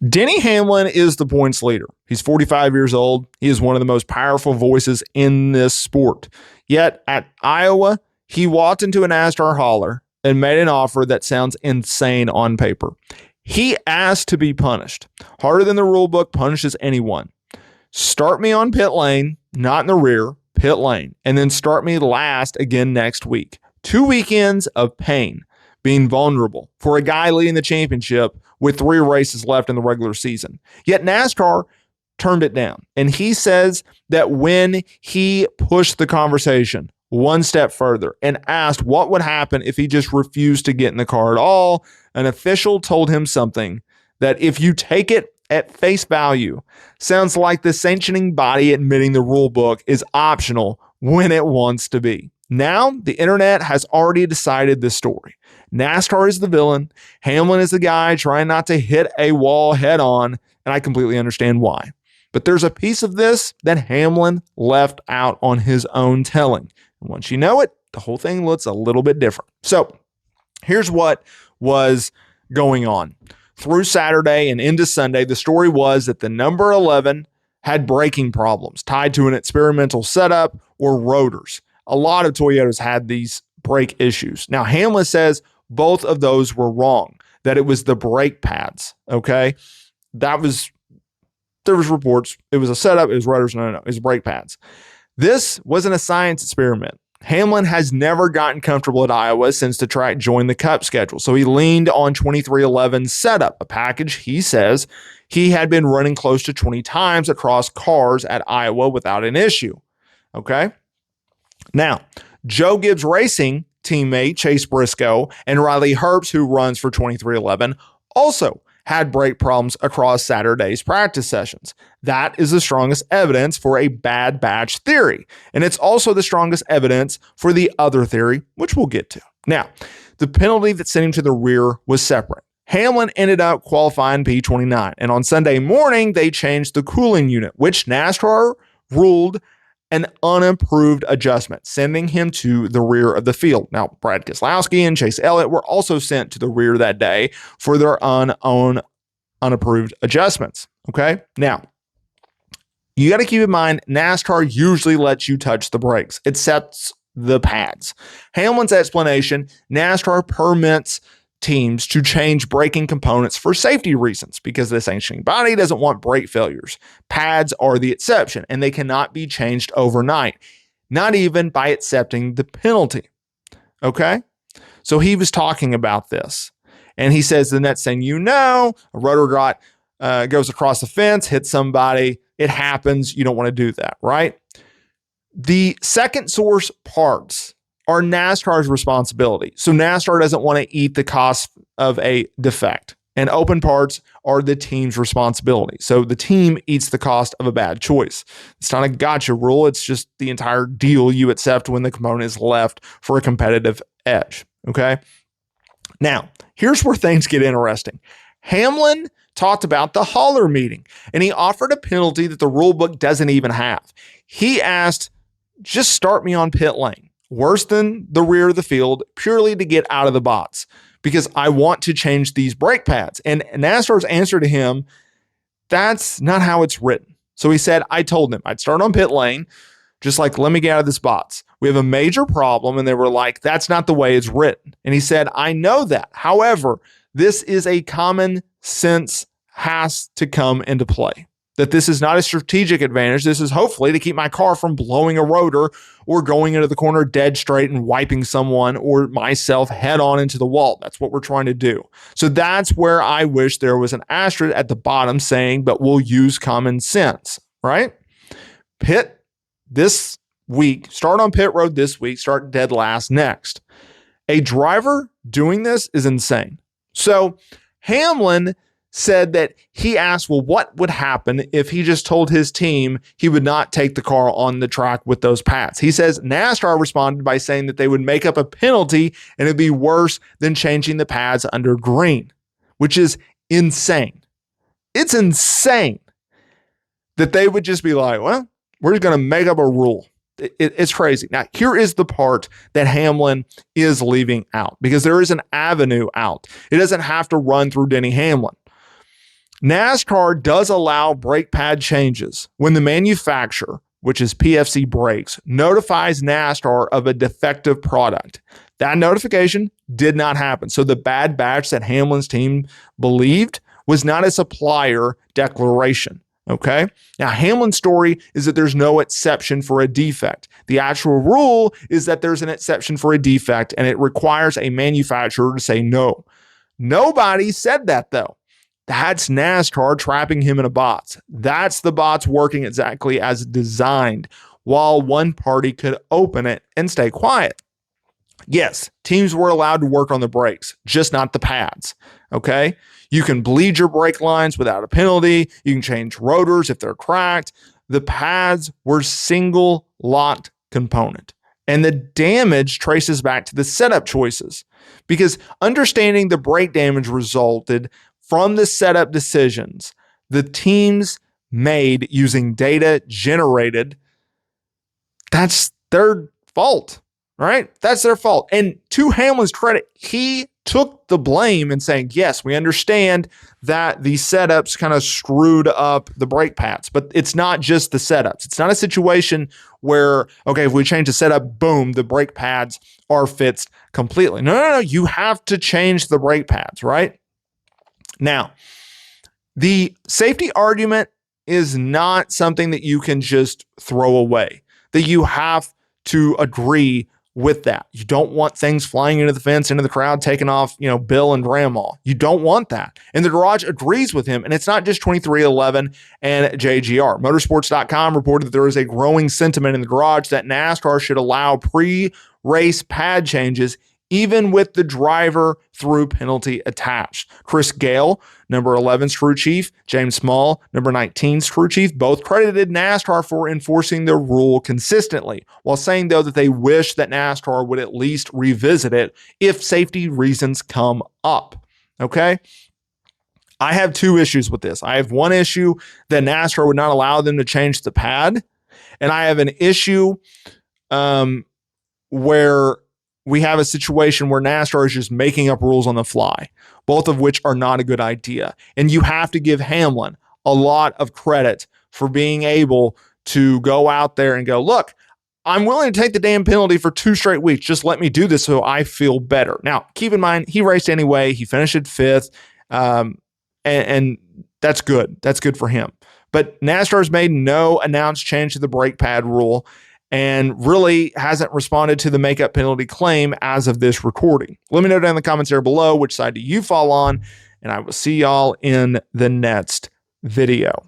Denny Hamlin is the points leader. He's 45 years old. He is one of the most powerful voices in this sport. Yet at Iowa, he walked into a Nascar hauler and made an offer that sounds insane on paper. He asked to be punished. Harder than the rulebook punishes anyone. Start me on pit lane, not in the rear, pit lane, and then start me last again next week. 2 weekends of pain, being vulnerable for a guy leading the championship with 3 races left in the regular season. Yet NASCAR turned it down. And he says that when he pushed the conversation one step further and asked what would happen if he just refused to get in the car at all, an official told him something that, if you take it at face value, sounds like the sanctioning body admitting the rule book is optional when it wants to be. Now, the internet has already decided this story. NASCAR is the villain. Hamlin is the guy trying not to hit a wall head on, and I completely understand why. But there's a piece of this that Hamlin left out on his own telling. And once you know it, the whole thing looks a little bit different. So here's what was going on. Through Saturday and into Sunday, the story was that the number 11 had braking problems tied to an experimental setup or rotors. A lot of Toyotas had these brake issues. Now, Hamlin says both of those were wrong, that it was the brake pads, okay? There was reports. It was a setup. It was rotors. No. It was brake pads. This wasn't a science experiment. Hamlin has never gotten comfortable at Iowa since the track joined the Cup schedule. So he leaned on 2311's setup, a package he says he had been running close to 20 times across cars at Iowa without an issue. Okay? Now, Joe Gibbs Racing teammate Chase Briscoe and Riley Herbst, who runs for 2311, also had brake problems across Saturday's practice sessions. That is the strongest evidence for a bad batch theory. And it's also the strongest evidence for the other theory, which we'll get to. Now, the penalty that sent him to the rear was separate. Hamlin ended up qualifying P29. And on Sunday morning, they changed the cooling unit, which NASCAR ruled an unapproved adjustment, sending him to the rear of the field. Now, Brad Keselowski and Chase Elliott were also sent to the rear that day for their own unapproved adjustments. Okay? Now, you got to keep in mind, NASCAR usually lets you touch the brakes. It sets the pads. Hamlin's explanation, NASCAR permits teams to change braking components for safety reasons because the sanctioning body doesn't want brake failures. Pads are the exception, and they cannot be changed overnight, not even by accepting the penalty. Okay? So he was talking about this, and he says the next thing you know, a rotor goes across the fence, hits somebody. It happens. You don't want to do that, right? The second source parts are NASCAR's responsibility. So NASCAR doesn't want to eat the cost of a defect. And open parts are the team's responsibility. So the team eats the cost of a bad choice. It's not a gotcha rule. It's just the entire deal you accept when the component is left for a competitive edge. Okay? Now, here's where things get interesting. Hamlin talked about the hauler meeting, and he offered a penalty that the rulebook doesn't even have. He asked, just start me on pit lane, worse than the rear of the field, purely to get out of the box because I want to change these brake pads. And NASCAR's answer to him, that's not how it's written. So he said, I told them I'd start on pit lane, just like, let me get out of this box. We have a major problem. And they were like, that's not the way it's written. And he said, I know that. However, this is a common sense has to come into play. That this is not a strategic advantage. This is hopefully to keep my car from blowing a rotor or going into the corner dead straight and wiping someone or myself head on into the wall. That's what we're trying to do. So that's where I wish there was an asterisk at the bottom saying, but we'll use common sense, right? Pit this week, start on pit road this week, start dead last next. A driver doing this is insane. So Hamlin said that he asked, well, what would happen if he just told his team he would not take the car on the track with those pads? He says NASCAR responded by saying that they would make up a penalty and it'd be worse than changing the pads under green, which is insane. It's insane that they would just be like, well, we're just going to make up a rule. It's crazy. Now, here is the part that Hamlin is leaving out because there is an avenue out. It doesn't have to run through Denny Hamlin. NASCAR does allow brake pad changes when the manufacturer, which is PFC Brakes, notifies NASCAR of a defective product. That notification did not happen. So the bad batch that Hamlin's team believed was not a supplier declaration. Okay. Now, Hamlin's story is that there's no exception for a defect. The actual rule is that there's an exception for a defect, and it requires a manufacturer to say no. Nobody said that, though. That's NASCAR trapping him in a box. That's the box working exactly as designed, while one party could open it and stay quiet. Yes, teams were allowed to work on the brakes, just not the pads. Okay. You can bleed your brake lines without a penalty. You can change rotors if they're cracked. The pads were single locked component. And the damage traces back to the setup choices, because understanding the brake damage resulted from the setup decisions the teams made using data generated. That's their fault, right? That's their fault. And to Hamlin's credit, he took the blame and saying, yes, we understand that the setups kind of screwed up the brake pads, but it's not just the setups. It's not a situation where, okay, if we change the setup, boom, the brake pads are fixed completely. No. You have to change the brake pads, right? Now, the safety argument is not something that you can just throw away, that you have to agree with that. You don't want things flying into the fence, into the crowd, taking off, Bill and Grandma. You don't want that. And the garage agrees with him. And it's not just 2311 and JGR. Motorsports.com reported that there is a growing sentiment in the garage that NASCAR should allow pre-race pad changes even with the driver through penalty attached. Chris Gayle, number 11's crew chief, James Small, number 19's crew chief, both credited NASCAR for enforcing the rule consistently, while saying, though, that they wish that NASCAR would at least revisit it if safety reasons come up. Okay? I have two issues with this. I have one issue that NASCAR would not allow them to change the pad, and I have an issue where we have a situation where NASCAR is just making up rules on the fly, both of which are not a good idea. And you have to give Hamlin a lot of credit for being able to go out there and go, look, I'm willing to take the damn penalty for 2 straight weeks. Just let me do this so I feel better. Now, keep in mind, he raced anyway. He finished 5th, and that's good. That's good for him. But NASCAR has made no announced change to the brake pad rule, and really hasn't responded to the makeup penalty claim as of this recording. Let me know down in the comments there below which side do you fall on, and I will see y'all in the next video.